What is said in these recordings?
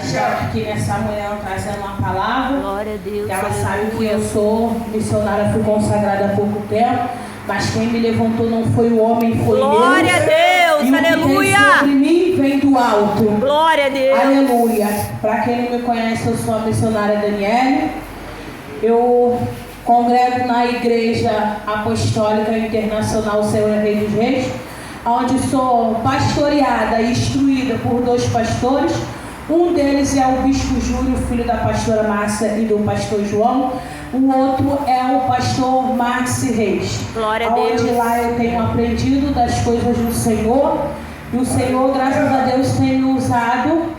estar aqui nessa manhã trazendo uma palavra. Glória a Deus. Ela sabe que eu sou missionária, fui consagrada há pouco tempo, mas quem me levantou não foi o homem, foi Deus. Glória a Deus, e aleluia. O que vem sobre mim vem do alto. Glória a Deus. Aleluia. Para quem não me conhece, eu sou a missionária Daniele. Eu congrego na Igreja Apostólica Internacional Senhor e Rei dos Reis, onde sou pastoreada e instruída por 2 pastores. Um deles é o Bispo Júlio, filho da pastora Márcia e do pastor João. O outro é o pastor Márcio Reis. Glória a Deus. Onde lá eu tenho aprendido das coisas do Senhor. E o Senhor, graças a Deus, tem me usado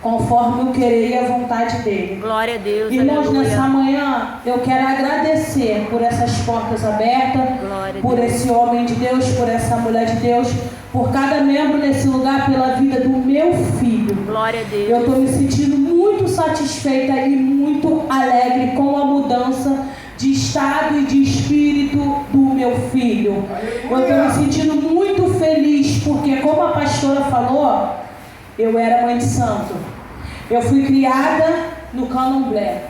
conforme o querer e a vontade dele. Glória a Deus. Irmãos, aleluia. nessa manhã eu quero agradecer por essas portas abertas, por esse homem de Deus, por essa mulher de Deus, por cada membro nesse lugar, pela vida do meu filho. Glória a Deus. Eu estou me sentindo muito satisfeita e muito alegre com a mudança de estado e de espírito do meu filho. Eu estou me sentindo muito feliz porque, como a pastora falou, eu era mãe de santo. Eu fui criada no candomblé.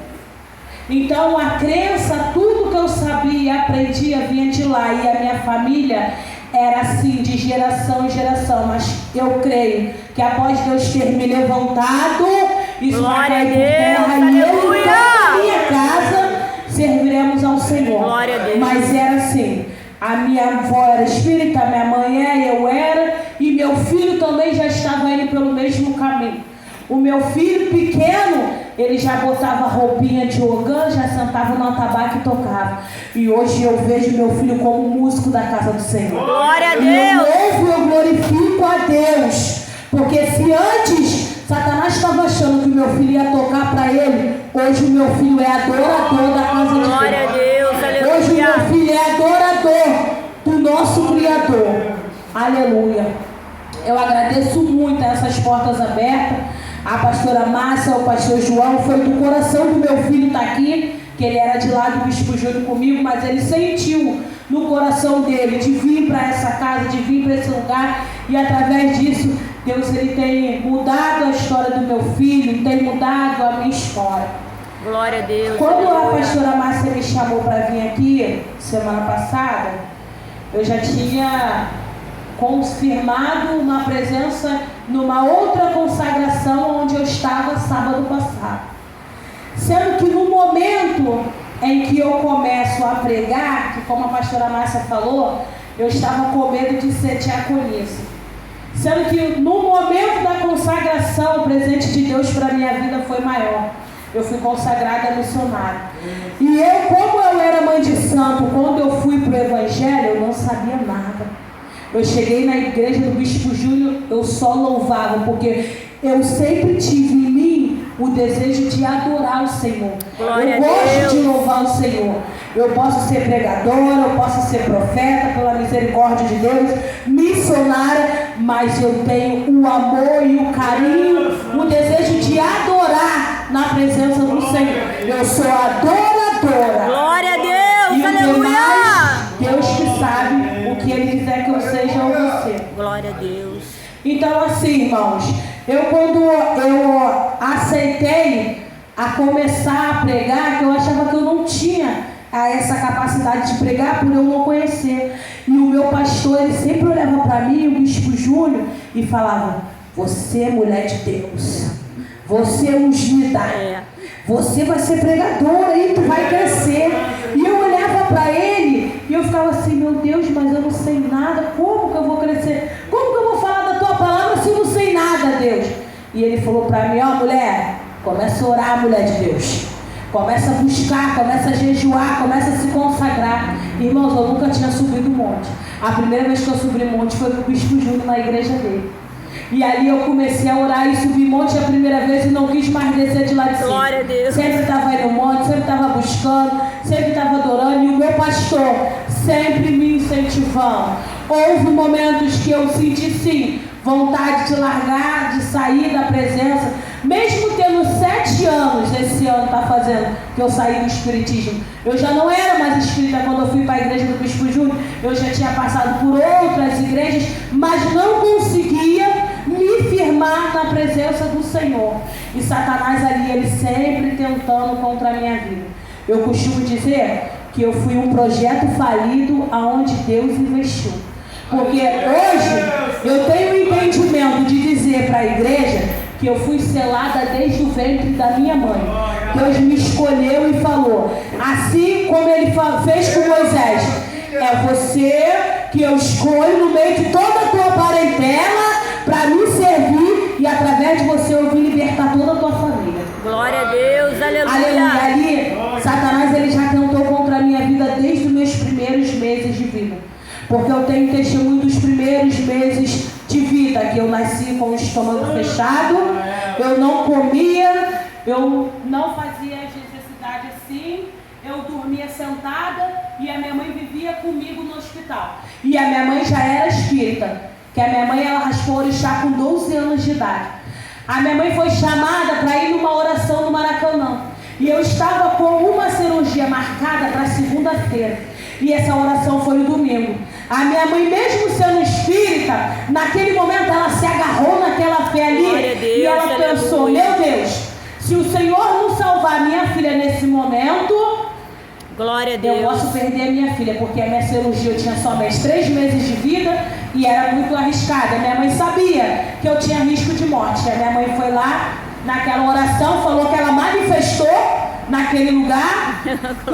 Então a crença, tudo que eu sabia e aprendia vinha de lá. E a minha família era assim, de geração em geração. Mas eu creio que após Deus ter me levantado, isso vai cair por terra. E eu e toda a minha casa serviremos ao Senhor. Glória a Deus. Mas era assim. A minha avó era espírita, a minha mãe eu era, e meu filho também já estava indo pelo mesmo caminho. O meu filho pequeno, ele já botava roupinha de ogã, já sentava no atabaque e tocava. E hoje eu vejo meu filho como músico da casa do Senhor. Glória a Deus. E eu louvo e eu glorifico a Deus. Porque se antes Satanás estava achando que o meu filho ia tocar para ele, hoje o meu filho é adorador da casa de Deus. Glória a Deus, aleluia. Hoje o meu filho é adorador do nosso Criador. Aleluia. Eu agradeço muito a essas portas abertas. A pastora Márcia, o pastor João, foi do coração do meu filho estar aqui, que ele era de lá do Bispo Júlio comigo, mas ele sentiu no coração dele de vir para essa casa, de vir para esse lugar, e através disso, Deus ele tem mudado a história do meu filho, tem mudado a minha história. Glória a Deus. Quando aleluia. a pastora Márcia me chamou para vir aqui, semana passada, eu já tinha confirmado uma presença numa outra consagração onde eu estava sábado passado. Sendo que no momento em que eu começo a pregar, que como a pastora Márcia falou, eu estava com medo de ser diaconisa. Sendo que no momento da consagração, o presente de Deus para a minha vida foi maior. Eu fui consagrada missionária. E eu, como eu era mãe de santo, quando eu fui para o evangelho, eu não sabia nada. Eu cheguei na igreja do Bispo Júlio, eu só louvava, porque eu sempre tive em mim o desejo de adorar o Senhor. Glória eu gosto a Deus. de louvar o Senhor. Eu posso ser pregadora, eu posso ser profeta, pela misericórdia de Deus, missionária, mas eu tenho o amor e o carinho, o desejo de adorar na presença do Senhor. Eu sou adoradora. Glória a Deus, E o aleluia. demais, Deus que sabe o que Ele quiser que eu seja ou você. Glória a Deus. Então assim, irmãos, quando eu aceitei a começar a pregar, que eu achava que eu não tinha essa capacidade de pregar por eu não conhecer. E o meu pastor, ele sempre olhava para mim, o Bispo Júlio, e falava: você é mulher de Deus, você é ungida, você vai ser pregadora e tu vai crescer. E eu olhava para ele e eu ficava assim: meu Deus, mas eu não sei nada, como que eu vou crescer? Como que eu vou falar da tua palavra se eu não sei nada, Deus? E ele falou para mim: ó, mulher, começa a orar, mulher de Deus. Começa a buscar, começa a jejuar, começa a se consagrar. Irmãos, eu nunca tinha subido um monte. A primeira vez que eu subi um monte foi com o Bispo Júnior na igreja dele. E ali eu comecei a orar e subi monte a primeira vez e não quis mais descer de lá de cima. Glória a Deus. Sempre estava aí no monte, sempre estava buscando, sempre estava adorando. E o meu pastor sempre me incentivando. Houve momentos que eu senti sim vontade de largar, de sair da presença. Mesmo tendo 7 anos, esse ano está fazendo que eu saí do espiritismo. Eu já não era mais espírita quando eu fui para a igreja do Bispo Júlio. Eu já tinha passado por outras igrejas, mas não conseguia me firmar mar na presença do Senhor. E Satanás ali, ele sempre tentando contra a minha vida. Eu costumo dizer que eu fui um projeto falido aonde Deus investiu. Porque hoje eu tenho o entendimento de dizer para a igreja que eu fui selada desde o ventre da minha mãe. Deus me escolheu e falou, assim como Ele fez com Moisés, é você que eu escolho no meio de toda a tua parentela para me servir e através de você eu vim libertar toda a tua família. Glória a Deus, aleluia. Aleluia. Ali, Satanás ele já tentou contra a minha vida desde os meus primeiros meses de vida. Porque eu tenho testemunho dos primeiros meses de vida, que eu nasci com o estômago fechado, eu não comia, eu não fazia as necessidades assim, eu dormia sentada e a minha mãe vivia comigo no hospital. E a minha mãe já era espírita, que a minha mãe ela raspou orixá com 12 anos de idade. A minha mãe foi chamada para ir numa oração no Maracanã. E eu estava com uma cirurgia marcada para segunda-feira. E essa oração foi no domingo. A minha mãe, mesmo sendo espírita, naquele momento ela se agarrou naquela fé ali. Deus, e ela pensou, aleluia. Meu Deus, se o Senhor não salvar minha filha nesse momento, glória a Deus, eu posso perder a minha filha, porque a minha cirurgia eu tinha somente 3 meses de vida e era muito arriscada. Minha mãe sabia que eu tinha risco de morte. A minha mãe foi lá naquela oração, falou que ela manifestou naquele lugar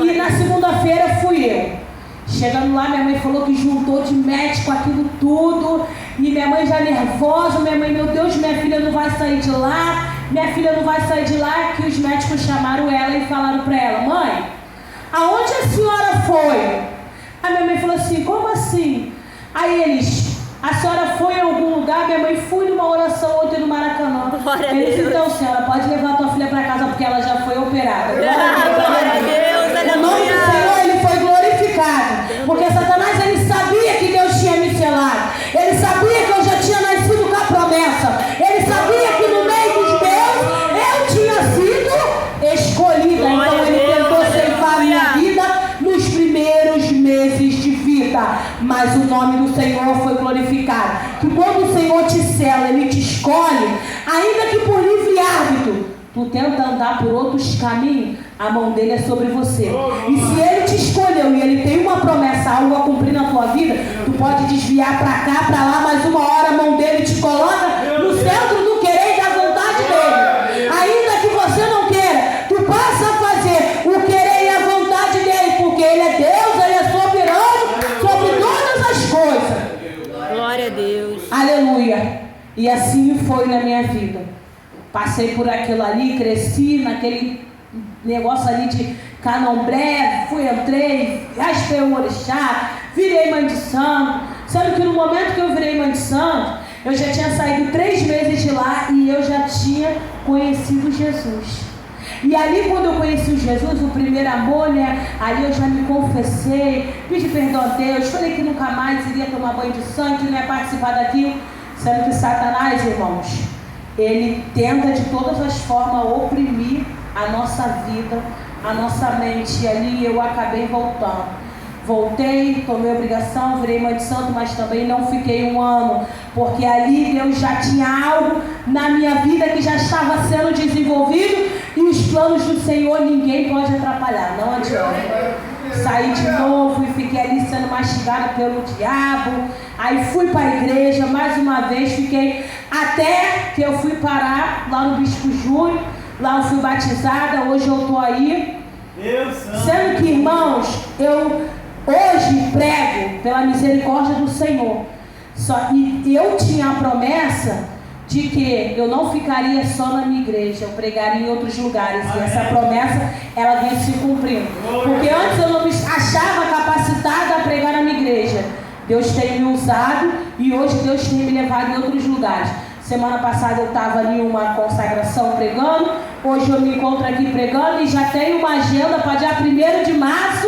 e na segunda-feira fui eu. Chegando lá, minha mãe falou que juntou de médico aquilo tudo. E minha mãe já nervosa. Minha mãe, meu Deus, minha filha não vai sair de lá. Minha filha não vai sair de lá. Que os médicos chamaram ela e falaram para ela, mãe, aonde a senhora foi? A minha mãe falou assim, como assim? Aí eles, a senhora foi em algum lugar? Minha mãe, fui numa oração ontem no Maracanã. Eles, então senhora, pode levar a tua filha para casa porque ela já foi operada. Glória a Deus, o nome do Senhor, ele foi glorificado. Porque Satanás, ele sabia que Deus tinha me selado. Ele sabia que eu já tinha nascido com a promessa. Ele sabia que no meio dos meus, eu tinha sido escolhida. Então ele tentou ceifar a minha vida nos primeiros meses de vida. Mas o nome do Senhor foi glorificado. Que quando o Senhor te sela, Ele te escolhe, ainda que por livre árbitro, tu tenta andar por outros caminhos, a mão dele é sobre você. E se ele te escolheu e ele tem uma promessa, algo a cumprir na tua vida, tu pode desviar para cá, para lá, mas uma hora a mão dele te coloca no centro do querer e da vontade dele. Ainda que você não queira, tu passa a fazer o querer e a vontade dele, porque ele é Deus, ele é soberano sobre todas as coisas. Glória a Deus. Aleluia. E assim foi na minha vida. Passei por aquilo ali, cresci naquele negócio ali de candomblé, entrei, raspei o orixá, virei mãe de santo. Sendo que no momento que eu virei mãe de santo, eu já tinha saído 3 meses de lá e eu já tinha conhecido Jesus. E ali quando eu conheci o Jesus, o primeiro amor, né? Ali eu já me confessei, pedi perdão a Deus, falei que nunca mais iria tomar banho de sangue, que não ia participar daquilo. Sendo que Satanás, irmãos, ele tenta de todas as formas oprimir a nossa vida, a nossa mente. E ali eu acabei voltando. Voltei, tomei obrigação, virei mãe de santo, mas também não fiquei 1 ano. Porque ali Deus já tinha algo na minha vida que já estava sendo desenvolvido. E os planos do Senhor ninguém pode atrapalhar, não adianta. Saí de novo e fiquei ali sendo mastigada pelo diabo. Aí fui para a igreja, mais uma vez fiquei, até que eu fui parar lá no Bispo Júnior. Lá eu fui batizada, hoje eu estou aí. Sendo que, irmãos, eu hoje prego pela misericórdia do Senhor. E eu tinha a promessa de que eu não ficaria só na minha igreja, eu pregaria em outros lugares. E essa promessa, ela vem se cumprindo. Porque antes eu não me achava capacitada a pregar na minha igreja. Deus tem me usado e hoje Deus tem me levado em outros lugares. Semana passada eu estava ali em uma consagração pregando. Hoje eu me encontro aqui pregando e já tenho uma agenda para dia 1º de março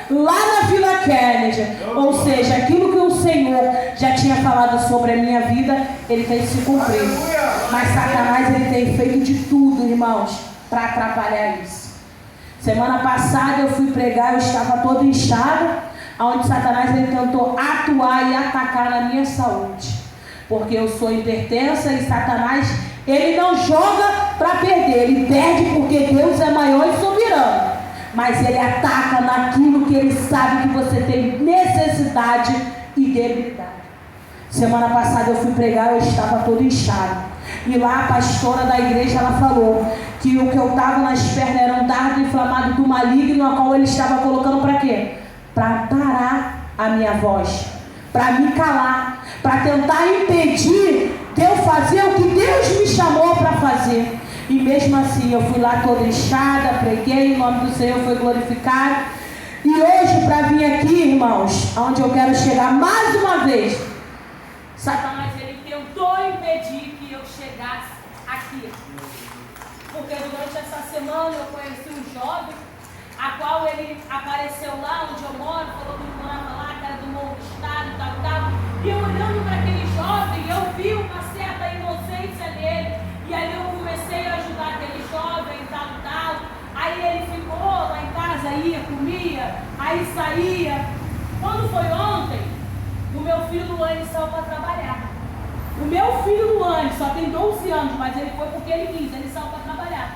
lá na Vila Kennedy. Ou seja, aquilo que o Senhor já tinha falado sobre a minha vida, ele tem se cumprido. Mas Satanás, ele tem feito de tudo, irmãos, para atrapalhar isso. Semana passada eu fui pregar, eu estava toda inchada, onde Satanás ele tentou atuar e atacar na minha saúde. porque eu sou hipertensa e Satanás, ele não joga para perder, ele perde porque Deus é maior e soberano. Mas ele ataca naquilo que ele sabe que você tem necessidade e debilidade. Semana passada eu fui pregar, eu estava todo inchado. E lá a pastora da igreja, ela falou que o que eu estava nas pernas era um dardo inflamado do maligno, a qual ele estava colocando para quê? Para parar a minha voz, para me calar, para tentar impedir de eu fazer o que Deus me chamou para fazer. E mesmo assim eu fui lá toda inchada, preguei, o nome do Senhor foi glorificado. E hoje, para vir aqui, irmãos, onde eu quero chegar mais uma vez, Satanás, ele tentou impedir que eu chegasse aqui. Porque durante essa semana eu conheci um jovem, a qual ele apareceu lá onde eu moro, falou que ele morava lá, que era do Morro do Estado, tal. E eu olhando para aquele jovem, eu vi uma certa inocência nele. E aí eu comecei a ajudar aquele jovem, tal. Aí ele ficou lá em casa, ia, comia, aí saía. Quando foi ontem, o meu filho Luane saiu para trabalhar. O meu filho Luane só tem 12 anos, mas ele foi porque ele quis, ele saiu para trabalhar.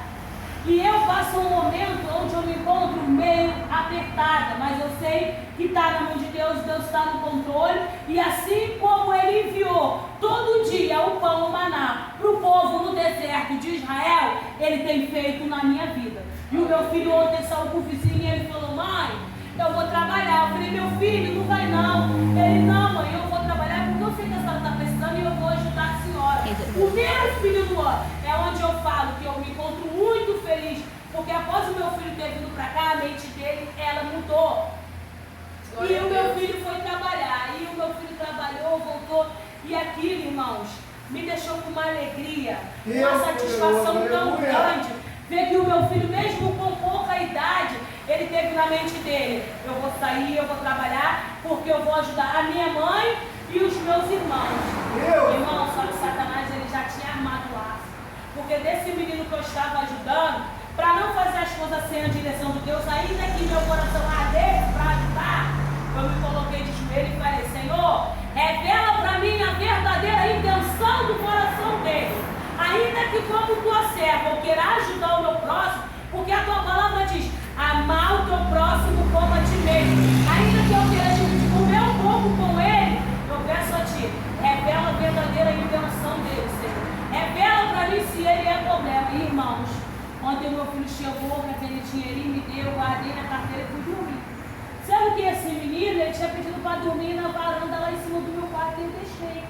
E eu passo um momento onde eu me encontro meio apertada, mas eu sei que está na mão de Deus, Deus está no controle. E assim como ele enviou todo dia o pão, o maná, para o povo no deserto de Israel, ele tem feito na minha vida. E o meu filho ontem saiu com o vizinho e ele falou: mãe, eu vou trabalhar. Eu falei: meu filho, não vai não. Ele: não, mãe, eu vou trabalhar porque eu sei que a senhora está precisando e eu vou ajudar a senhora. O meu filho do ano é onde eu falo que eu me encontro muito feliz, porque após o meu filho ter vindo para cá, a mente dele, ela mudou. E o meu filho foi trabalhar, e o meu filho trabalhou, voltou, e aquilo, irmãos, me deixou com uma alegria, uma satisfação tão grande, ver que o meu filho, mesmo com pouca idade, ele teve na mente dele: eu vou sair, eu vou trabalhar, porque eu vou ajudar a minha mãe e os meus irmãos. Irmão, só que Satanás, ele já tinha armado laço, porque desse menino que eu estava ajudando, para não fazer as coisas sem a direção de Deus, ainda que meu coração ardesse para ajudar, eu me coloquei de joelho e falei: Senhor, revela para mim a verdadeira intenção do coração dele. Ainda que como tua serva eu queira ajudar o meu próximo, porque a tua palavra diz: amar o teu próximo como a ti mesmo. Ainda que eu queira dividir o meu corpo com ele, eu peço a ti, revela a verdadeira intenção dele, Senhor. Revela para mim se ele é problema. E, irmãos, ontem meu filho chegou com aquele dinheirinho, me deu, guardei na carteira e fui dormir. Sendo que esse menino, ele tinha pedido para dormir na varanda lá em cima do meu quarto e eu deixei.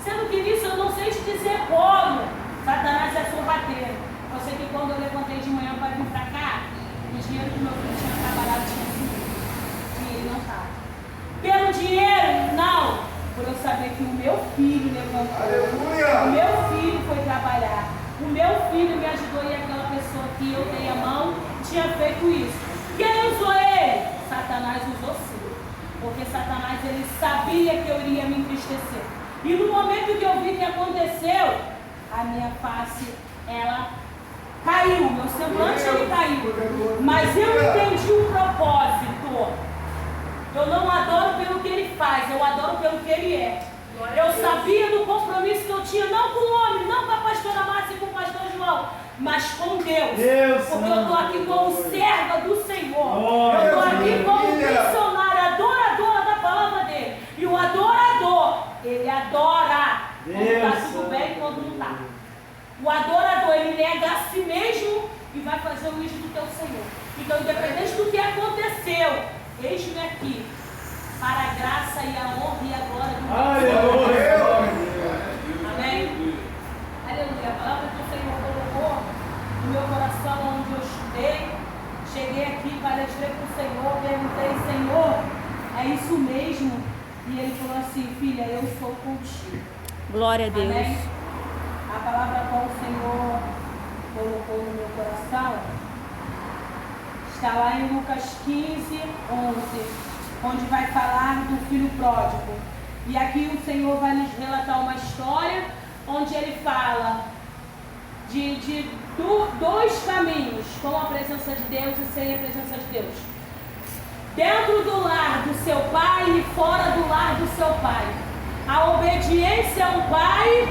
Sendo que nisso eu não sei te dizer como. Satanás é sorrateiro. Eu sei que quando eu levantei de manhã para vir para cá, o dinheiro que meu filho tinha trabalhado tinha sumido. O dinheiro não estava. Pelo dinheiro, não. Por eu saber que o meu filho levantou. Aleluia. O meu filho foi trabalhar. O meu filho me ajudou e aquela pessoa que eu dei a mão tinha feito isso. Quem usou ele? Satanás usou sim. Porque Satanás, ele sabia que eu iria me entristecer. E no momento que eu vi que aconteceu, a minha face, ela caiu, meu semblante ele caiu. Mas eu entendi o propósito. Eu não adoro pelo que ele faz, eu adoro pelo que ele é. Eu sabia do compromisso que eu tinha, não com o homem, não com a pastora Márcia e com o pastor João, mas com Deus. Porque eu estou aqui como serva do Senhor. Eu estou aqui como missionária, adoradora da palavra dele. E o adorador, ele adora quando está tudo bem e quando não está. O adorador, ele nega a si mesmo e vai fazer o mesmo do teu Senhor. Então, independente do que aconteceu, eis-me aqui, para a graça e a honra e a glória do meu Senhor. Amém? Aleluia. A palavra que o Senhor colocou no meu coração, onde eu estudei, cheguei aqui, palestrei para o Senhor, perguntei: Senhor, é isso mesmo? E ele falou assim: filha, eu sou contigo. Glória a Deus. Amém? A palavra qual o Senhor colocou no meu coração está lá em Lucas 15, 11, onde vai falar do filho pródigo. E aqui o Senhor vai nos relatar uma história onde ele fala de dois caminhos, com a presença de Deus e sem a presença de Deus. Dentro do lar do seu pai e fora do lar do seu pai. a obediência ao pai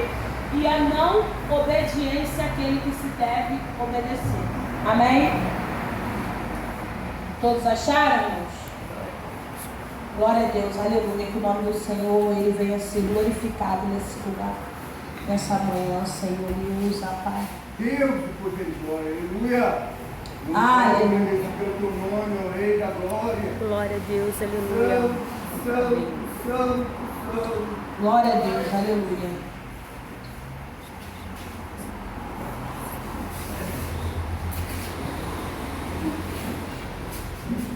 e a não obediência àquele que se deve obedecer. Amém? Todos acharam, irmãos? Glória a Deus, aleluia, que o nome do Senhor, Ele venha ser glorificado nesse lugar, nessa manhã, Senhor, e usa, Pai. Deus, depois dele, glória, aleluia. Aleluia. Pelo teu nome, ó Rei da glória. Glória a Deus, aleluia. Santo. Glória a Deus, aleluia.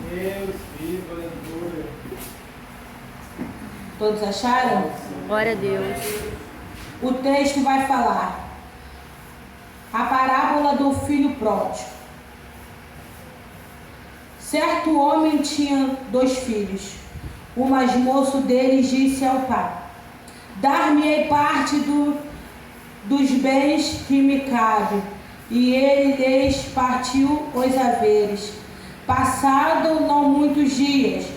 Deus, viva, aleluia. Todos acharam? Glória a Deus. O texto vai falar a parábola do filho pródigo. Certo homem tinha 2 filhos. O mais moço deles disse ao pai: dar-me-ei parte dos bens que me cabe. E ele lhes partiu os haveres. Passado não muitos dias,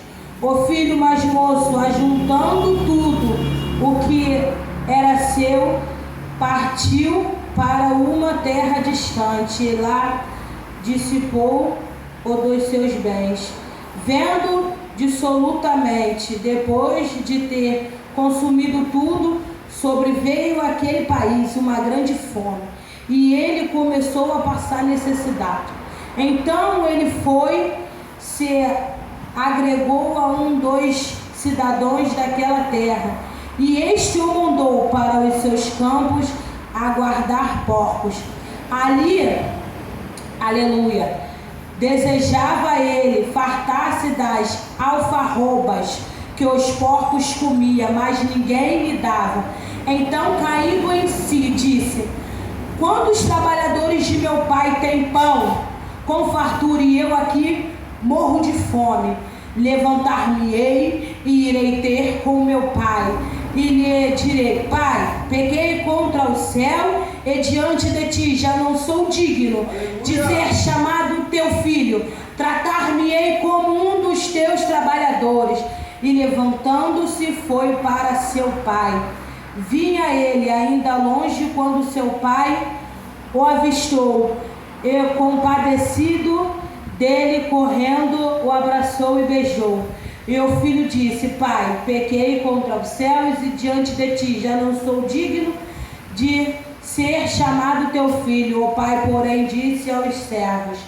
o filho mais moço, ajuntando tudo o que era seu, partiu para uma terra distante e lá dissipou o dos seus bens. Vendo dissolutamente, depois de ter consumido tudo, sobreveio àquele país uma grande fome, e ele começou a passar necessidade. Então ele foi, se agregou a dos cidadãos daquela terra, e este o mandou para os seus campos a guardar porcos. Ali, aleluia, desejava ele fartar-se das alfarrobas que os porcos comiam, mas ninguém lhe dava. Então, caindo em si, disse: quantos trabalhadores de meu pai têm pão com fartura, e eu aqui morro de fome? Levantar-me-ei e irei ter com meu pai, e lhe direi: pai, pequei contra o céu e diante de ti, já não sou digno de ser chamado teu filho. Tratar-me-ei como um dos teus trabalhadores. E levantando-se foi para seu pai. Vinha ele ainda longe quando seu pai o avistou, e compadecido dele, correndo, o abraçou e beijou. E o filho disse: pai, pequei contra os céus e diante de ti, já não sou digno de ser chamado teu filho. O pai, porém, disse aos servos: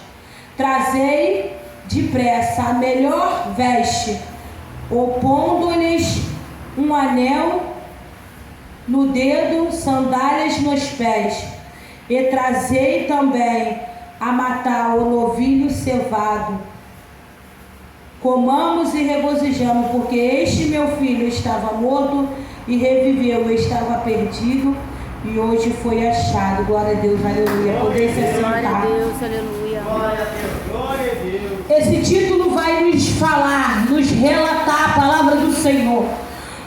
trazei depressa a melhor veste, pondo-lhes um anel no dedo, sandálias nos pés, e trazei também a matar o novilho cevado. Comamos e regozijamos, porque este meu filho estava morto e reviveu, estava perdido e hoje foi achado. Glória a Deus, aleluia. Poder se Glória a sentar. Deus, aleluia. Glória a Deus, glória a Deus. Esse título vai nos falar, nos relatar a palavra do Senhor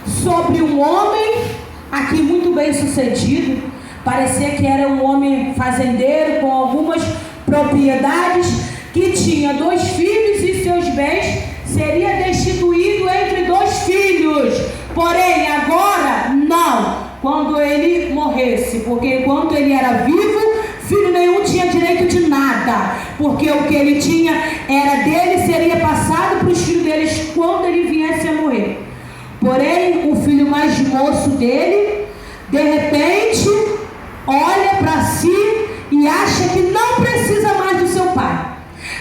sobre um homem aqui muito bem sucedido. Parecia que era um homem fazendeiro com algumas propriedades, que tinha 2 filhos e seus bens seria destituído entre 2 filhos. Porém, agora não, quando ele morresse, porque enquanto ele era vivo, filho nenhum tinha direito de nada, porque o que ele tinha era dele, seria passado para os filhos deles quando ele viesse a morrer. Porém, o filho mais moço dele, de repente, olha para si e acha que não precisa mais do seu pai.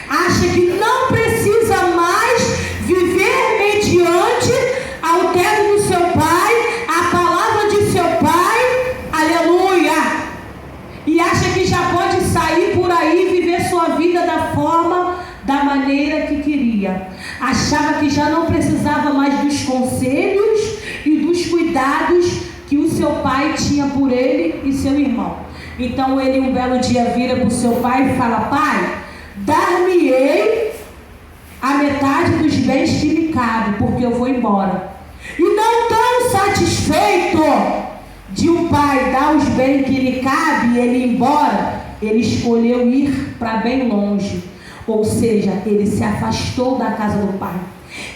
Acha que não precisa mais viver mediante ao teto do seu pai, a palavra de seu pai, aleluia. E acha que já pode sair por aí e viver sua vida da maneira que queria. Achava que já não precisava mais dos conselhos e dos cuidados que o seu pai tinha por ele e seu irmão. Então ele um belo dia vira para o seu pai e fala: pai, dar-me-ei a metade dos bens que me cabe, porque eu vou embora. E não tão satisfeito de um pai dar os bens que lhe cabe e ele ir embora, ele escolheu ir para bem longe. Ou seja, ele se afastou da casa do pai.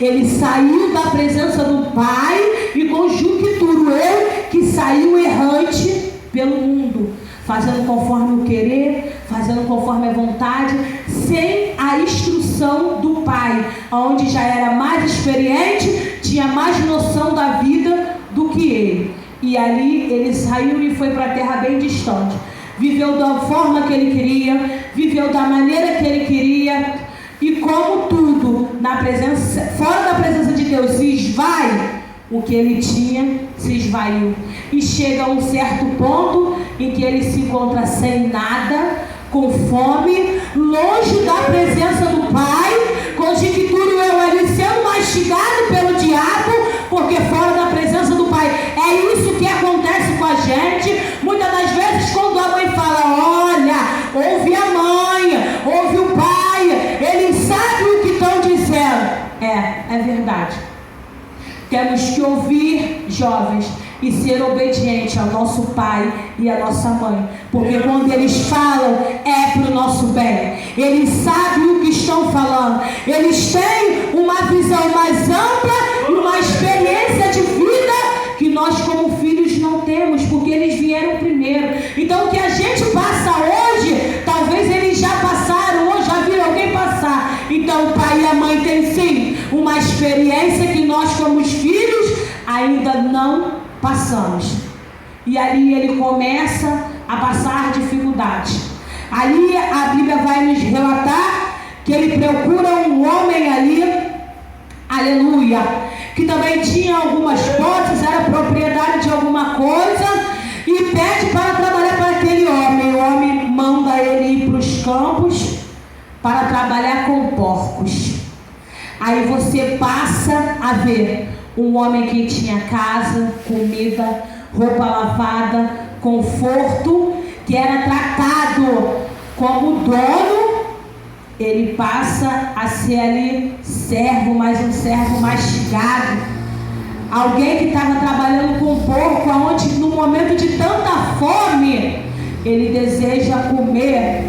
Ele saiu da presença do Pai e conjuntura eu que saiu errante pelo mundo, fazendo conforme o querer, fazendo conforme a vontade, sem a instrução do Pai, onde já era mais experiente, tinha mais noção da vida do que ele. E ali ele saiu e foi para a terra bem distante. Viveu da forma que ele queria, viveu da maneira que ele queria, e como tudo na presença, fora da presença de Deus se esvai, o que ele tinha se esvaiu. E chega a um certo ponto em que ele se encontra sem nada, com fome, longe da presença do Pai, conjecturo eu ali sendo mastigado pelo diabo, porque fora da presença do Pai é isso que acontece com a gente. Muitas das vezes quando a mãe fala, olha, ouve a mãe, ouve o pai, eles sabem o que estão dizendo. É verdade. Temos que ouvir, jovens, e ser obediente ao nosso pai e à nossa mãe, porque quando eles falam é para o nosso bem. Eles sabem o que estão falando, eles têm uma visão mais ampla e uma experiência de vida que nós como filhos não temos, porque eles vieram primeiro. Então o que a gente passa hoje, talvez eles já passaram ou já viram alguém passar. Então o pai e a mãe têm sim uma experiência que nós como filhos ainda não passamos. E ali ele começa a passar dificuldades. Ali a Bíblia vai nos relatar que ele procura um homem ali, aleluia, que também tinha algumas posses, era propriedade de alguma coisa, e pede para trabalhar para aquele homem. O homem manda ele ir para os campos para trabalhar com porcos. Aí você passa a ver um homem que tinha casa, comida, roupa lavada, conforto, que era tratado como dono, ele passa a ser ali servo, mas um servo mastigado. Alguém que estava trabalhando com porco, onde no momento de tanta fome, ele deseja comer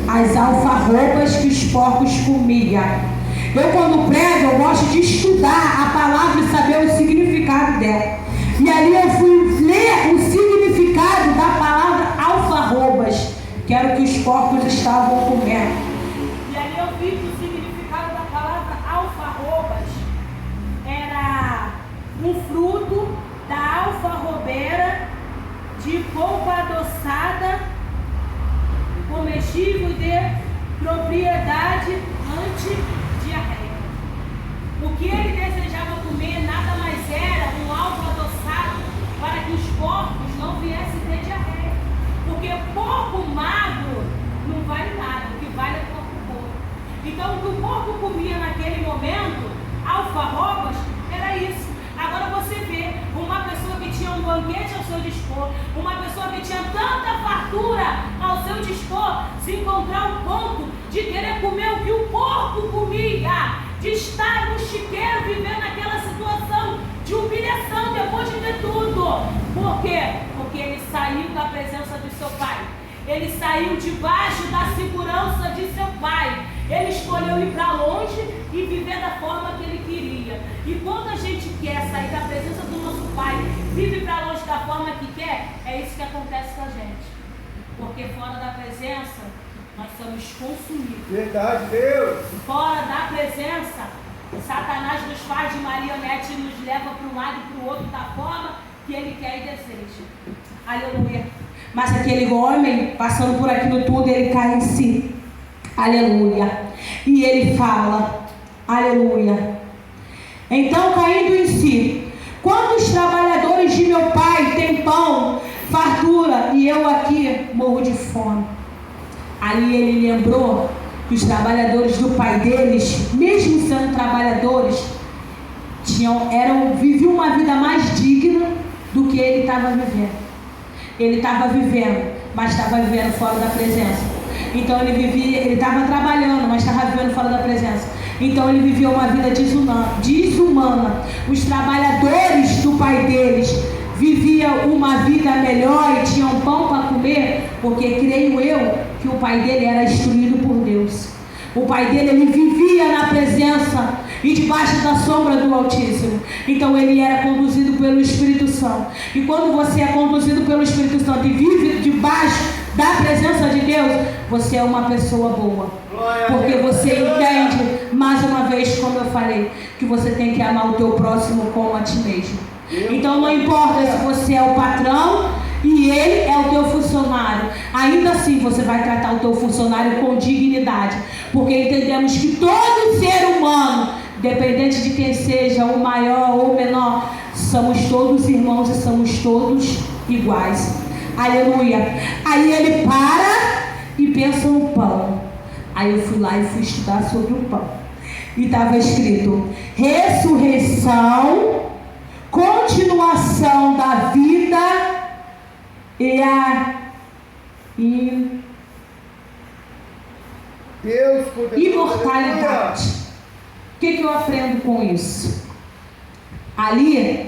as alfarrobas que os porcos comiam. Eu quando prego, eu gosto de estudar a palavra e saber o significado dela. E ali eu fui ler o significado da palavra alfarrobas, que era o que os porcos estavam comendo. E ali eu vi que o significado da palavra alfarrobas era um fruto da alfarrobeira, de polpa adoçada, comestível de propriedade antidiarreica. O que ele desejava comer nada mais era um algo adoçado para que os porcos não viessem ter diarreia. Porque porco magro não vale nada, o que vale é porco gordo. Então o que o porco comia naquele momento, alfarrobas, era isso. Agora você vê uma pessoa que tinha um banquete ao seu dispor, uma pessoa que tinha tanta fartura ao seu dispor, se encontrar um ponto de querer comer o que o porco comia, de estar no chiqueiro vivendo aquela situação de humilhação depois de ter tudo. Por quê? Porque ele saiu da presença do seu pai. Ele saiu debaixo da segurança de seu pai. Ele escolheu ir para longe e viver da forma que ele queria. E quando a gente quer sair da presença do nosso pai, vive para longe da forma que quer, é isso que acontece com a gente. Porque fora da presença, nós somos consumidos. Verdade, Deus. Fora da presença, Satanás nos faz de marionete e nos leva para um lado e para o outro da forma que ele quer e deseja. Aleluia. Mas aquele homem, passando por aquilo tudo, ele cai em si. Aleluia. E ele fala, aleluia. Então, caindo em si, quando os trabalhadores de meu pai têm pão, fartura, e eu aqui morro de fome. Ali ele lembrou que os trabalhadores do pai deles, mesmo sendo trabalhadores, viviam uma vida mais digna do que ele estava vivendo. Ele estava vivendo, mas estava vivendo fora da presença. Então ele estava trabalhando, mas estava vivendo fora da presença. Então ele viveu uma vida desumana. Os trabalhadores do pai deles viviam uma vida melhor e tinham pão para comer, porque creio eu que o pai dele era instruído por Deus. O pai dele, ele vivia na presença, e debaixo da sombra do Altíssimo. Então ele era conduzido pelo Espírito Santo. E quando você é conduzido pelo Espírito Santo e vive debaixo da presença de Deus, você é uma pessoa boa. Porque você entende, mais uma vez, como eu falei, que você tem que amar o teu próximo como a ti mesmo. Então não importa se você é o patrão e ele é o teu funcionário, ainda assim você vai tratar o teu funcionário com dignidade, porque entendemos que todo ser humano, independente de quem seja, o maior ou o menor, somos todos irmãos e somos todos iguais. Aleluia. Aí ele para e pensa no pão. Aí eu fui lá e fui estudar sobre o pão, e estava escrito: ressurreição, continuação da vida e a imortalidade. O que eu aprendo com isso? Ali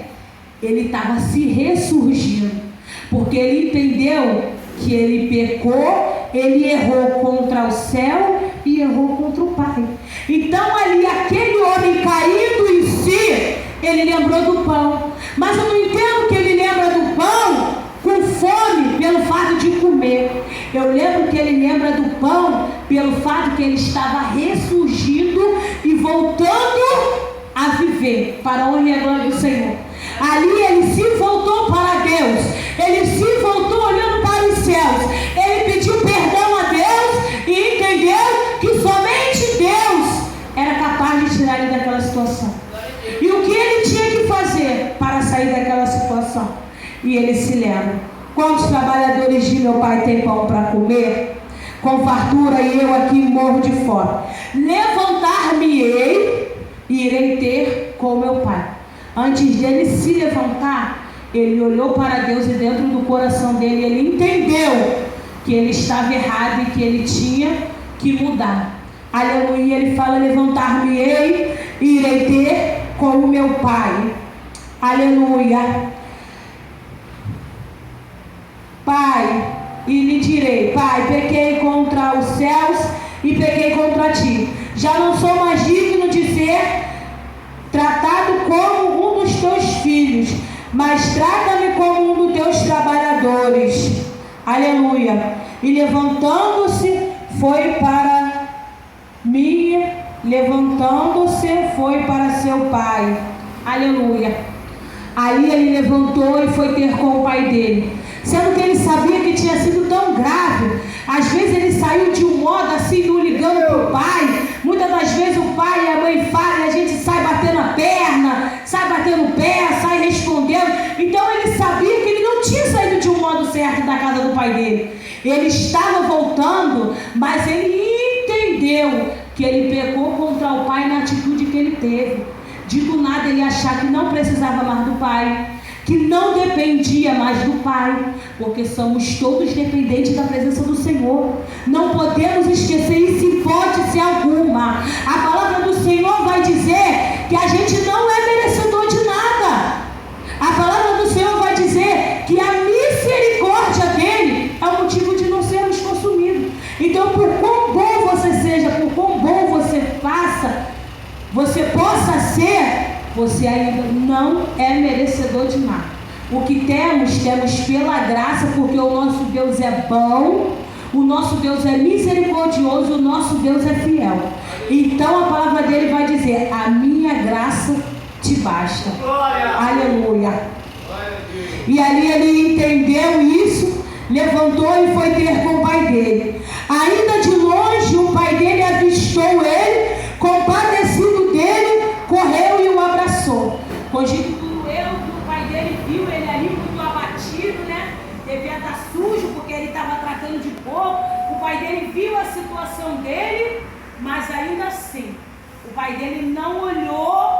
ele estava se ressurgindo, porque ele entendeu que ele pecou, ele errou contra o céu e errou contra o Pai. Então ali aquele homem caído em si, ele lembrou do pão. Mas eu não entendo que ele lembra do pão com fome pelo fato de comer. Eu lembro que ele lembra do pão pelo fato que ele estava ressurgindo e voltando a viver para a honra e a glória do Senhor. Ali ele se voltou para Deus, ele se voltou olhando para os céus, ele pediu perdão a Deus e entendeu que somente Deus era capaz de tirar ele daquela situação. E o que ele tinha que fazer para sair daquela situação? E ele se lembra: quantos trabalhadores de meu pai têm pão para comer, com fartura, e eu aqui morro de fome? Levantar-me-ei e irei ter com meu pai. Antes de ele se levantar, ele olhou para Deus, e dentro do coração dele ele entendeu que ele estava errado e que ele tinha que mudar. Aleluia. Ele fala: levantar-me-ei e irei ter com o meu pai. Aleluia. Pai, e lhe direi: Pai, pequei contra os céus e pequei contra ti. Já não sou mais digno de ser tratado como um dos teus filhos, mas trata-me como um dos teus trabalhadores. Aleluia. E levantando-se foi para seu pai. Aleluia. Ali ele levantou e foi ter com o pai dele, sendo que ele sabia que tinha sido tão grave. Às vezes ele saiu de um modo assim, não ligando para o pai. Muitas das vezes o pai e a mãe falam e a gente sai batendo a perna, sai batendo o pé, sai respondendo. Então ele sabia que ele não tinha saído de um modo certo da casa do pai dele. Ele estava voltando, mas ele entendeu que ele pecou contra o pai na atitude que ele teve, de do nada ele achar que não precisava mais do pai, que não dependia mais do pai, porque somos todos dependentes da presença do Senhor. Não podemos esquecer isso em hipótese alguma. A palavra do Senhor vai dizer que a gente não é merecedor de nada. A palavra do Senhor vai dizer que a misericórdia dele é o motivo de não sermos consumidos. Então, por quão bom você seja, por quão bom você faça, você possa ser, você ainda não é merecedor de nada. O que temos pela graça, porque o nosso Deus é bom, o nosso Deus é misericordioso, o nosso Deus é fiel. Então a palavra dele vai dizer: a minha graça te basta. Aleluia. E ali ele entendeu isso, levantou e foi ter com o pai dele. Ainda de longe o pai dele avistou ele, compadecido dele, correu e o abraçou. Conjecturou que o pai dele viu ele ali muito abatido, né? Devia estar sujo porque ele estava tratando de pouco. O pai dele viu a situação dele, mas ainda assim o pai dele não olhou,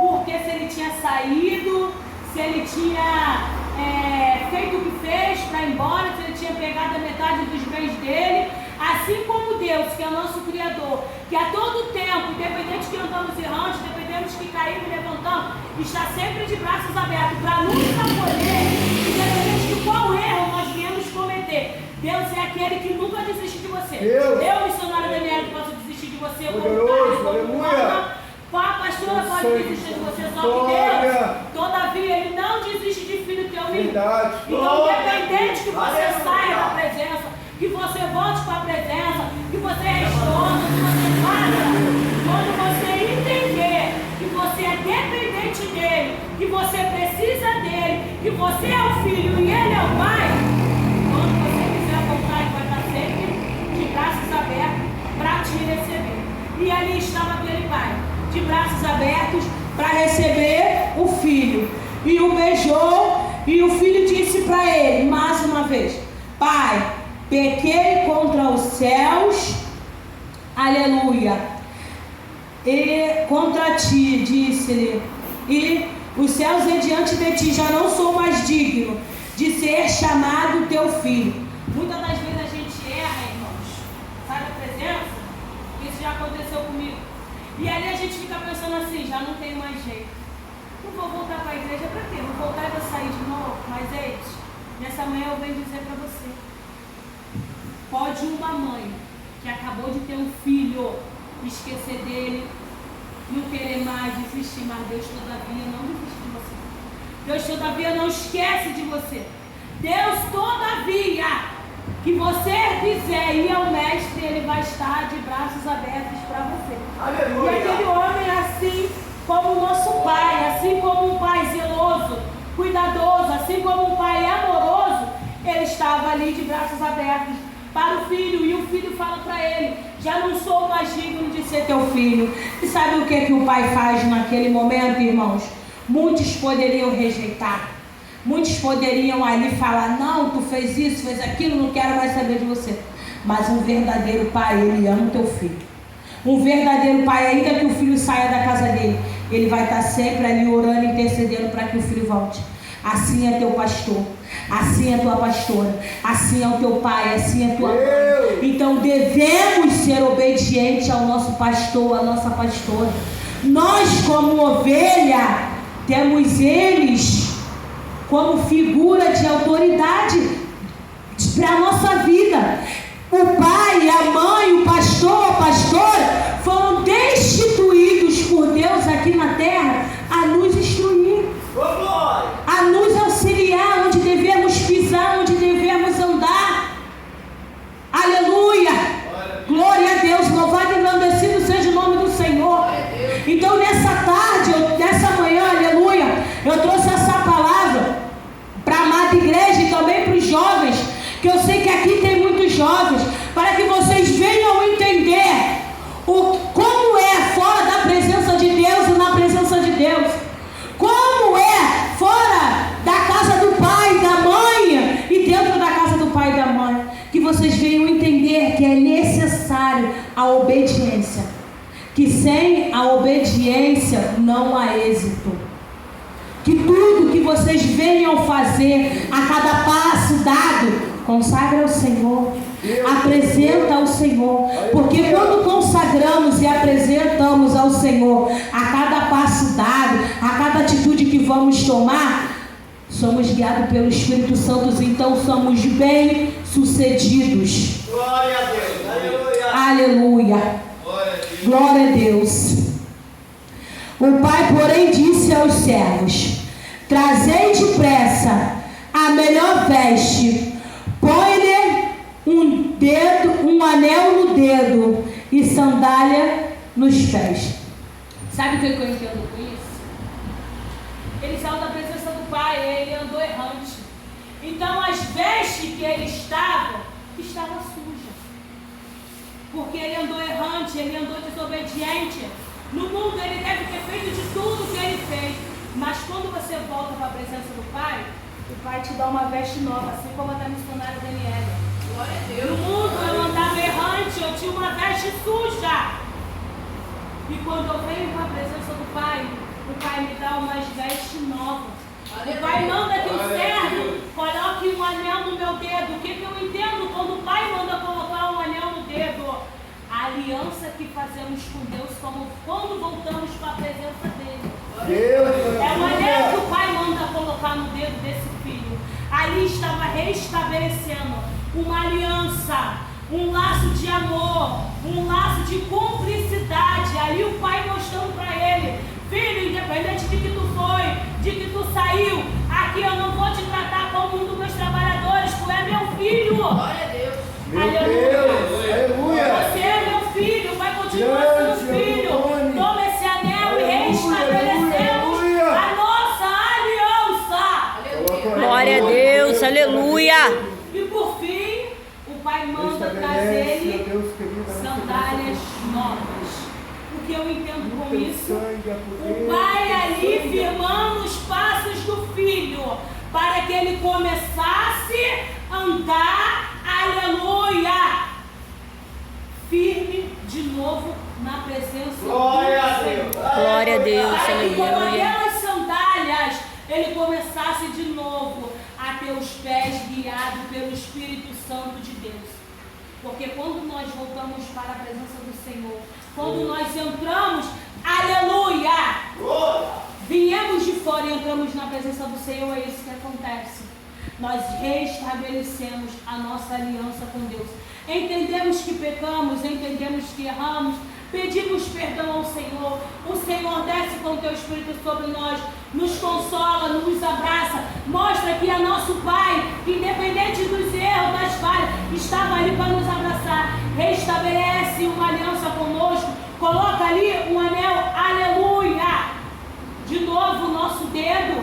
porque se ele tinha saído, se ele tinha feito o que fez para ir embora, se ele tinha pegado a metade dos bens dele. Assim como Deus, que é o nosso Criador, que a todo tempo, independente que andamos errantes, independente que caímos e levantamos, está sempre de braços abertos para nos acolher, independente de qual erro nós viemos cometer. Deus é aquele que nunca desiste de você. Eu, missionária Daniela, não posso desistir de você, como pai, como mãe, Papa Quando você entender que você é dependente dele, que você precisa dele, que você é o filho e ele é o pai, quando você quiser voltar, ele vai estar sempre de braços abertos para te receber. E ali estava aquele pai, de braços abertos para receber o filho. E o beijou, e o filho disse para ele, mais uma vez: Pai, pequei contra os céus, aleluia, e contra ti, disse-lhe, e os céus é diante de ti, já não sou mais digno de ser chamado teu filho. Muitas das vezes a gente erra, irmãos, sai da presença, isso já aconteceu comigo, e ali a gente fica pensando assim, já não tem mais jeito, não vou voltar para a igreja, para quê? Vou voltar e vou sair de novo. Mas eis, nessa manhã eu venho dizer para você, pode uma mãe que acabou de ter um filho esquecer dele, não querer mais, desistir, mas Deus todavia não desiste de você. Deus todavia não esquece de você. Deus todavia, que você quiser ir ao mestre, ele vai estar de braços abertos para você. Aleluia. E aquele homem, assim como o nosso pai, assim como um pai zeloso, cuidadoso, assim como um pai amoroso, ele estava ali de braços abertos para o filho, e o filho fala para ele: já não sou mais digno de ser teu filho. E sabe o que o pai faz naquele momento, irmãos? Muitos poderiam rejeitar, muitos poderiam ali falar: não, tu fez isso, fez aquilo, não quero mais saber de você. Mas um verdadeiro pai, ele ama o teu filho. Um verdadeiro pai, ainda que o filho saia da casa dele, ele vai estar sempre ali orando e intercedendo para que o filho volte. Assim é teu pastor, assim é tua pastora, assim é o teu pai, assim é tua mãe. Então devemos ser obedientes ao nosso pastor, à nossa pastora. Nós, como ovelha, temos eles como figura de autoridade para a nossa vida. O pai, a mãe, o pastor, a pastora foram destituídos por Deus aqui na terra a nos instruir, a nos auxiliar onde devemos pisar, onde devemos andar. Aleluia! Glória a Deus, louvado e engrandecido seja o nome do Senhor. Então nessa tarde, nessa manhã, aleluia, eu trouxe essa palavra para a amada igreja e também para os jovens, que eu sei que aqui tem muitos jovens, para que vocês venham entender como é fora da presença de Deus e na presença de Deus, como é fora da casa do pai, da mãe e dentro da casa do pai e da mãe, que vocês venham entender que é necessário a obediência, que sem a obediência não há êxito, que tudo que vocês venham fazer a cada passo dado, consagra ao Senhor, apresenta ao Senhor, porque quando consagramos e apresentamos ao Senhor a cada passo dado, a cada atitude que vamos tomar, somos guiados pelo Espírito Santo, então somos bem sucedidos. Glória a Deus. Aleluia. Aleluia. Glória a Deus. O pai, porém, disse aos servos: trazei depressa a melhor veste, põe-lhe um anel no dedo e sandália nos pés. Sabe o que eu entendo com isso? Ele saiu da presença do pai, ele andou errante. Então as vestes que ele estava sujas, porque ele andou errante, ele andou desobediente. No mundo ele deve ter feito de tudo que ele fez, mas quando você volta para a presença do pai, o pai te dá uma veste nova, assim como a da missionária Daniela. Glória a Deus. No mundo eu andava errante, eu tinha uma veste suja. E quando eu venho para a presença do pai, o pai me dá umas vestes novas. O pai manda que o servo coloque um anel no meu dedo. O que eu entendo quando o pai manda colocar um anel no dedo? A aliança que fazemos com Deus quando voltamos para a presença dele. É o anel que o pai manda colocar no dedo desse filho. Ali estava restabelecendo uma aliança, um laço de amor, um laço de cumplicidade. Ali o pai mostrando para ele: filho, independente de que tu foi, de que tu saiu, aqui eu não vou te tratar como um dos meus trabalhadores, tu é meu filho. Glória a Deus. Meu Aleluia. Deus. Aleluia. Você é meu filho, vai continuar sendo filho. aleluia. E por fim, o pai manda trazer-lhe sandálias novas. O que eu entendo com isso? O pai ali firmando os passos do filho, para que ele começasse a andar, aleluia, firme de novo na presença do Senhor. Glória a Deus, Para que com aleluia. aquelas sandálias ele começasse de novo a ter os pés guiados pelo Espírito Santo de Deus. Porque quando nós voltamos para a presença do Senhor, quando nós entramos, aleluia, viemos de fora e entramos na presença do Senhor, é isso que acontece. Nós restabelecemos a nossa aliança com Deus. Entendemos que pecamos, entendemos que erramos, pedimos perdão ao Senhor. O Senhor desce com o teu Espírito sobre nós, nos consola, nos abraça, mostra que é nosso Pai, independente dos erros, das falhas, estava ali para nos abraçar. Restabelece uma aliança conosco, coloca ali um anel, aleluia. De novo o nosso dedo,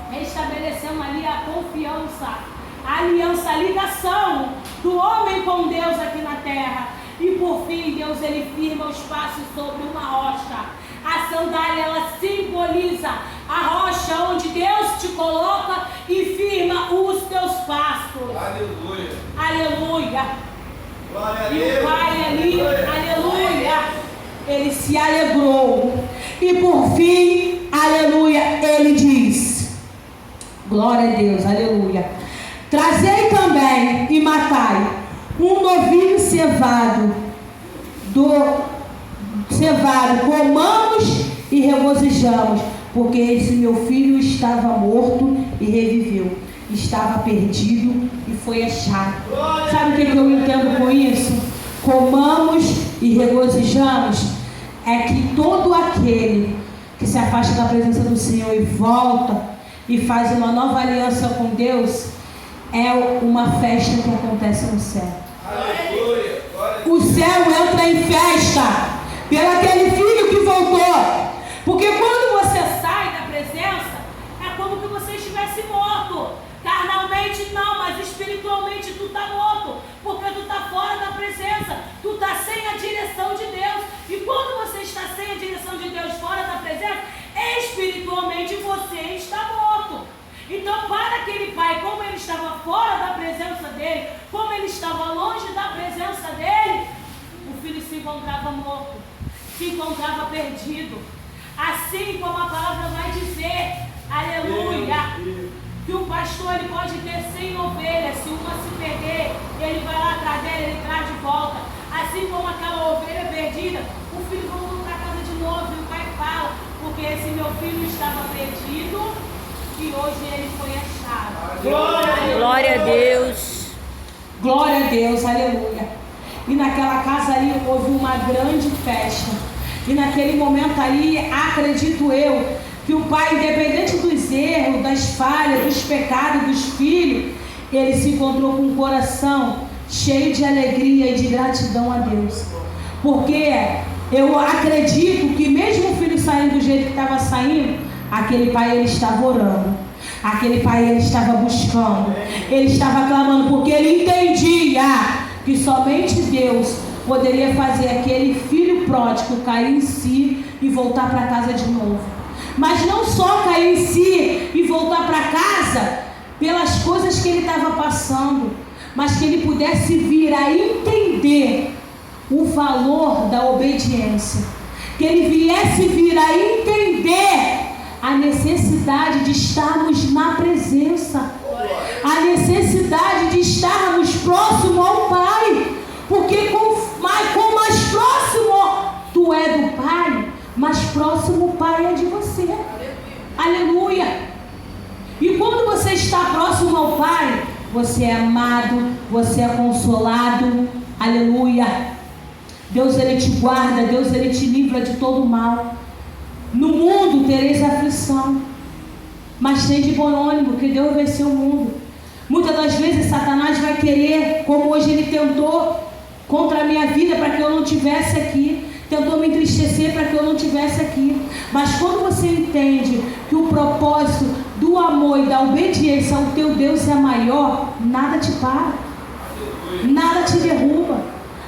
restabelecemos ali a confiança, a aliança, a ligação do homem com Deus aqui na terra. E por fim, Deus ele firma os passos sobre uma rocha. A sandália ela simboliza a rocha onde Deus te coloca e firma os teus passos. Aleluia. Aleluia. Glória a E Deus. o pai ali, aleluia, ele se alegrou. E por fim, aleluia, ele diz: glória a Deus, aleluia. Trazei também e matai um novilho cevado, comamos e regozijamos, porque esse meu filho estava morto e reviveu, estava perdido e foi achado. Sabe o que eu entendo com isso? Comamos e regozijamos é que todo aquele que se afasta da presença do Senhor e volta e faz uma nova aliança com Deus, é uma festa que acontece no céu. Aleluia. O céu entra em festa pelo aquele filho que voltou. Porque quando você sai da presença, é como que você estivesse morto. Carnalmente não, mas espiritualmente tu está morto. Porque tu está fora da presença. Tu está sem a direção de Deus. E quando você está sem a direção de Deus, fora da presença, espiritualmente você está morto. Então, para aquele pai, como ele estava fora da presença dele, como ele estava longe da presença dele, o filho se encontrava morto, se encontrava perdido. Assim como a palavra vai dizer, aleluia, que o pastor ele pode ter 100 ovelhas, se uma se perder, ele vai lá atrás dela, ele traz de volta. Assim como aquela ovelha perdida, o filho voltou para casa de novo e o pai fala, porque esse meu filho estava perdido e hoje ele foi achado. Glória a Deus. Glória a Deus, aleluia. E naquela casa ali houve uma grande festa. E naquele momento ali, acredito eu, que o pai, independente dos erros, das falhas, dos pecados dos filhos, ele se encontrou com um coração cheio de alegria e de gratidão a Deus. Porque eu acredito que mesmo o filho saindo do jeito que estava saindo, aquele pai ele estava orando, aquele pai ele estava buscando, ele estava clamando, porque ele entendia que somente Deus poderia fazer aquele filho pródigo cair em si e voltar para casa de novo. Mas não só cair em si e voltar para casa pelas coisas que ele estava passando, mas que ele pudesse vir a entender o valor da obediência, que ele viesse vir a entender a necessidade de estarmos na presença, a necessidade de estarmos próximo ao Pai, porque com mais próximo tu é do Pai, mais próximo o Pai é de você. Aleluia! E quando você está próximo ao Pai, você é amado, você é consolado. Aleluia! Deus ele te guarda, Deus ele te livra de todo mal. No mundo tereis aflição, mas tem de bom ânimo, que Deus venceu o mundo. Muitas das vezes Satanás vai querer, como hoje ele tentou contra a minha vida para que eu não estivesse aqui, tentou me entristecer para que eu não estivesse aqui. Mas quando você entende que o propósito do amor e da obediência ao teu Deus é maior, nada te para, nada te derruba.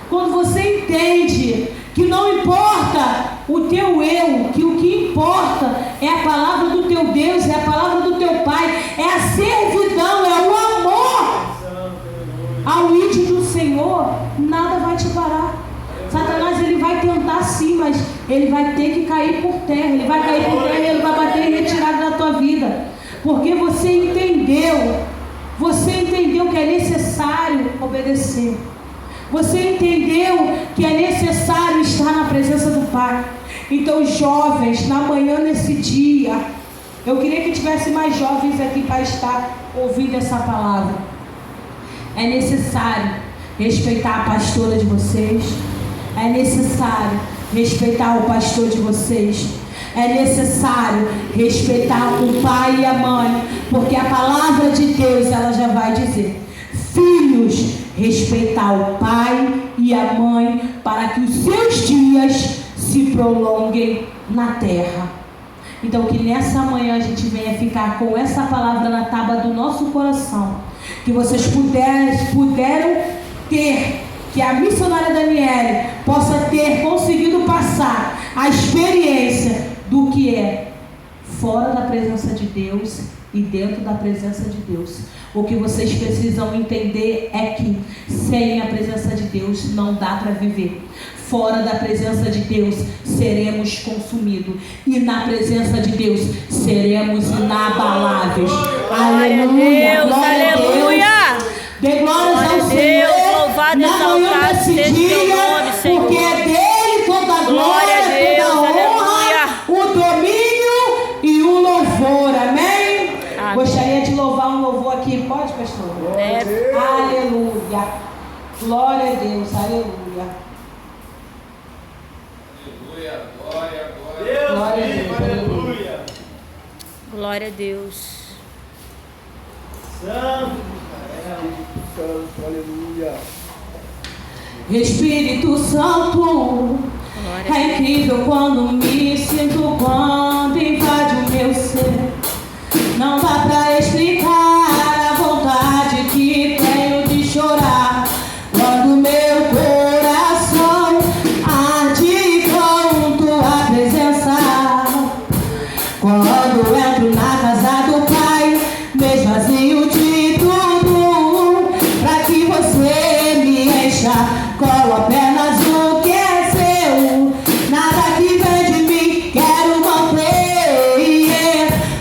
Quando você entende que não importa o teu eu, que o que importa é a palavra do teu Deus, é a palavra do teu Pai, é a servidão, é o amor ao ídolo do Senhor, nada vai te parar. Satanás, ele vai tentar sim, mas ele vai ter que cair por terra. Ele vai cair por terra e ele vai bater em retirada da tua vida. Porque você entendeu que é necessário obedecer. Você entendeu que é necessário estar na presença do Pai. Então, jovens, na manhã nesse dia, eu queria que tivesse mais jovens aqui para estar ouvindo essa palavra. É necessário respeitar a pastora de vocês. É necessário respeitar o pastor de vocês. É necessário respeitar o pai e a mãe, porque a palavra de Deus, ela já vai dizer: filhos, respeitar o pai e a mãe, para que os seus dias se prolonguem na terra. Então, que nessa manhã a gente venha ficar com essa palavra na tábua do nosso coração, que vocês puderam ter, que a missionária Daniele possa ter conseguido passar a experiência do que é fora da presença de Deus e dentro da presença de Deus. O que vocês precisam entender é que sem a presença de Deus não dá para viver. Fora da presença de Deus seremos consumidos, e na presença de Deus seremos inabaláveis. Aleluia! Glória a Deus! Dê glórias ao Senhor. Louvado, exaltado seja o teu nome, Senhor. Porque é dele toda a glória, toda a honra, o domínio e o louvor. Amém? Gostaria de louvar um louvor aqui. Pode, pastor? Aleluia. Glória a Deus. Aleluia. Glória a Deus. Aleluia. Glória a Deus. Santo, aleluia. Espírito Santo, é incrível quando me sinto, quando invade o meu ser. Não dá pra explicar a vontade que tenho de chorar quando meu coração arde com tua presença. Quando entro na casa do Pai, me esvazio de tudo, pra que você me encha com apenas o que é seu. Nada que vem de mim quero manter.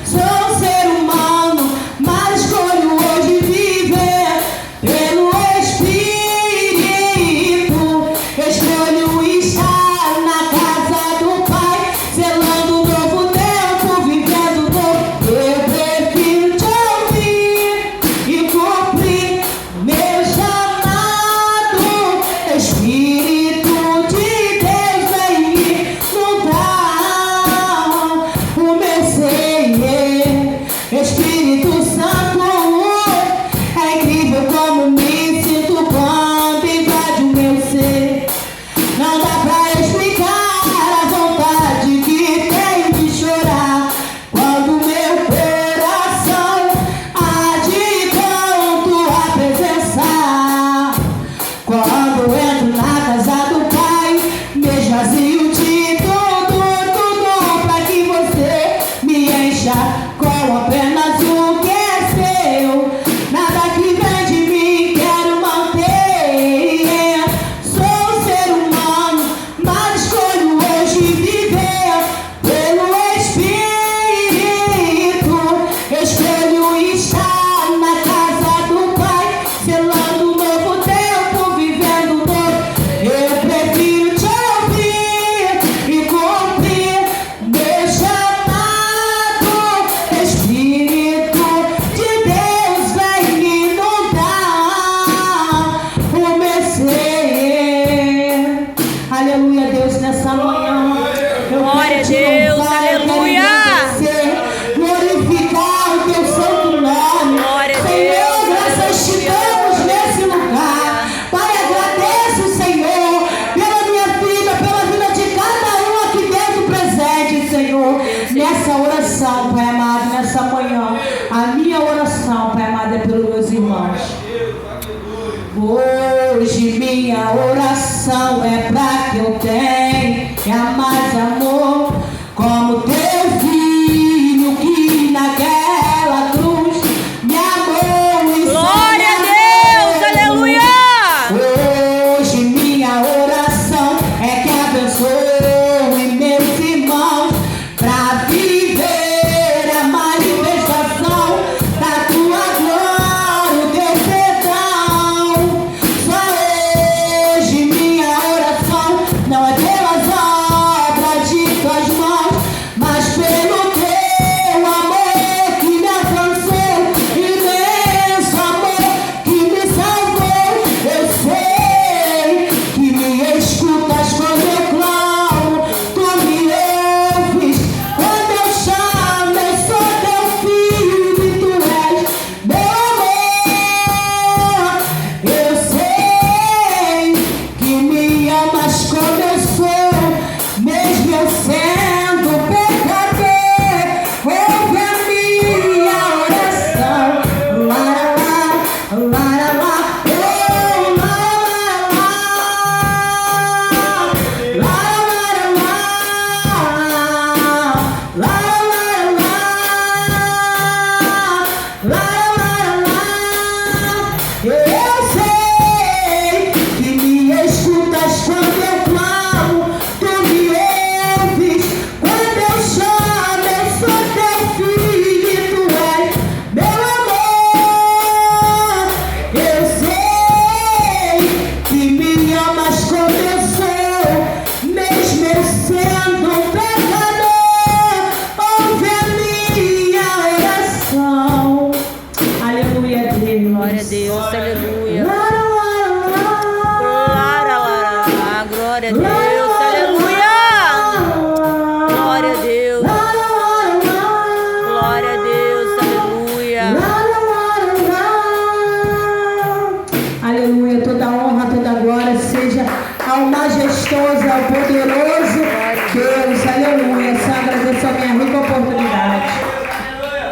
Sou um ser humano, mas escolho hoje viver pelo Espírito. Escolho estar na casa do Pai, selando um novo tempo, vivendo novo. Eu prefiro te ouvir e cumprir meu chamado. Espírito de Deus, vem me inundar o meu ser. Espírito Santo, é incrível como me sinto quando invade o meu ser. Não dá pra explicar a vontade que tenho de chorar quando meu coração arde com tua presença. Quando entro na casa do Pai, me esvazio de tudo, pra que você me encha com apenas o que é seu. Nada que vem de mim quero manter. Sou um ser humano, mas escolho hoje viver pelo Espírito. Escolho estar na casa do Pai, selando um novo tempo, vivendo novo. Eu prefiro te ouvir e cumprir meu chamado. Espírito de Deus, vem me inundar o meu ser. Aleluia, Deus, nessa manhã. Eu Glória quero te a Deus, louvar, eu quero aleluia. engrandecer, glorificar o teu santo nome. Glória a Senhor, Deus, graças te damos nesse lugar. Pai, agradeço, Senhor, pela minha vida, pela vida de cada um aqui dentro presente, Senhor. Nessa oração, Pai amado, nessa manhã, não é pra que eu tenha mais amor como teu filho que naquela cruz me amou e Glória a Deus, aleluia! Hoje minha oração é que abençoe meus irmãos pra viver a manifestação da tua glória, o teu perdão. Só hoje minha oração não é pelas obras de tuas mãos, mas pelo teu amor que me alcançou, imenso amor que me salvou. Eu sei que me escutas quando eu clamo, tu me ouves quando eu chamo. Eu sou teu filho e tu és meu amor. Eu sei que me amas como eu sou, mesmo eu sendo pecador. Ouve a minha oração. Lá, lá, lá, lá, lá, oh, lá, lá, lá, lá, lá, lá, lá, lá, lá, lá, lá. Eu sei que me escutas quando eu clamo, tu me ouves quando eu chamo. Eu sou teu filho e tu és meu amor. Eu sei que me amas como eu sou, mesmo eu sendo pecador. Ouve a minha oração. Aleluia, Deus. Glória a Deus, aleluia. Lá, lá, lá, Glória a Deus, aleluia. Glória a Deus, glória a Deus, aleluia. Aleluia, toda honra, toda glória seja ao majestoso, ao poderoso